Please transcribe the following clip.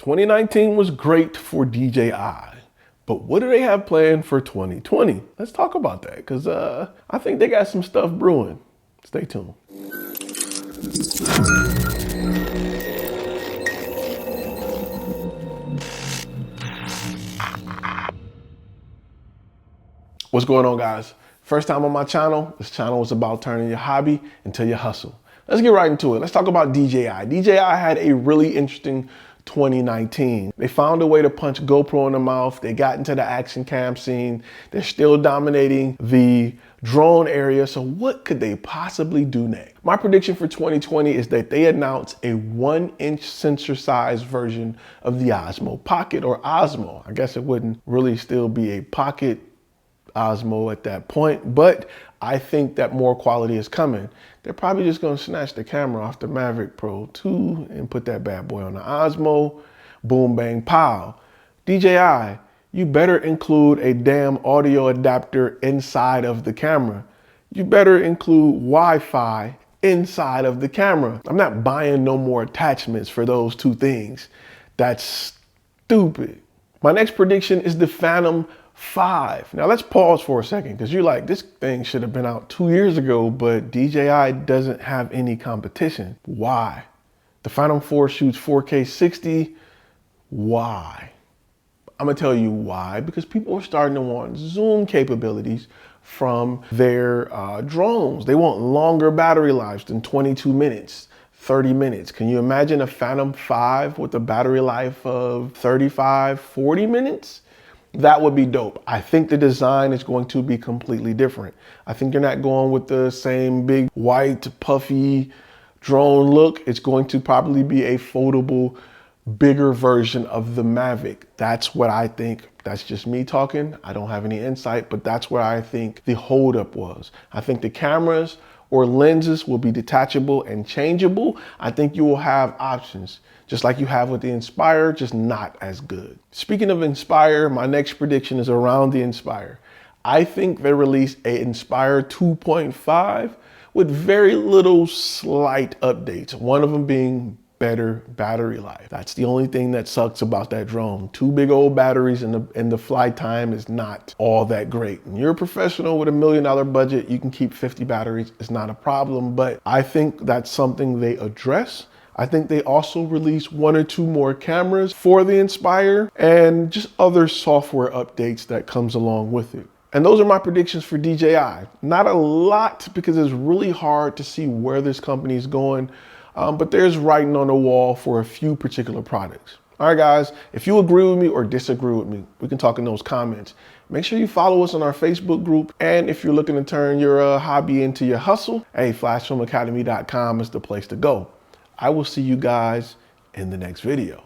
2019 was great for DJI, but what do they have planned for 2020? Let's talk about that, because I think they got some stuff brewing. Stay tuned. What's going on, guys? First time on my channel. This channel is about turning your hobby into your hustle. Let's get right into it. Let's talk about DJI. DJI had a really interesting 2019. They found a way to punch GoPro in the mouth. They got into the action cam scene. They're still dominating the drone area. So what could they possibly do next? My prediction for 2020 is that they announce a 1-inch sensor size version of the Osmo Pocket, or Osmo. I guess it wouldn't really still be a Pocket Osmo at that point, but I think that more quality is coming. They're probably just going to snatch the camera off the Mavic Pro 2 and put that bad boy on the Osmo. Boom, bang, pow. DJI, you better include a damn audio adapter inside of the camera. You better include Wi-Fi inside of the camera. I'm not buying no more attachments for those two things. That's stupid. My next prediction is the Phantom 5. Now let's pause for a second, because you're like, this thing should have been out 2 years ago, but DJI doesn't have any competition. Why? The Phantom 4 shoots 4K 60. Why? I'm gonna tell you why. Because people are starting to want zoom capabilities from their drones. They want longer battery lives than 22 minutes, 30 minutes. Can you imagine a Phantom 5 with a battery life of 35, 40 minutes? That would be dope. I think the design is going to be completely different. I think you're not going with the same big white puffy drone look. It's going to probably be a foldable, bigger version of the Mavic. That's what I think. That's just me talking. I don't have any insight, but that's where I think the holdup was. I think the cameras or lenses will be detachable and changeable. I think you will have options, just like you have with the Inspire, just not as good. Speaking of Inspire, my next prediction is around the Inspire. I think they released a Inspire 2.5 with very little slight updates. One of them being better battery life. That's the only thing that sucks about that drone. Two big old batteries and the flight time is not all that great. When you're a professional with $1 million budget, you can keep 50 batteries. It's not a problem, but I think that's something they address. I think they also released 1 or 2 more cameras for the Inspire and just other software updates that comes along with it. And those are my predictions for DJI. Not a lot, because it's really hard to see where this company is going. But there's writing on the wall for a few particular products. All right, guys, if you agree with me or disagree with me, we can talk in those comments. Make sure you follow us on our Facebook group. And if you're looking to turn your hobby into your hustle, hey, flashfilmacademy.com is the place to go. I will see you guys in the next video.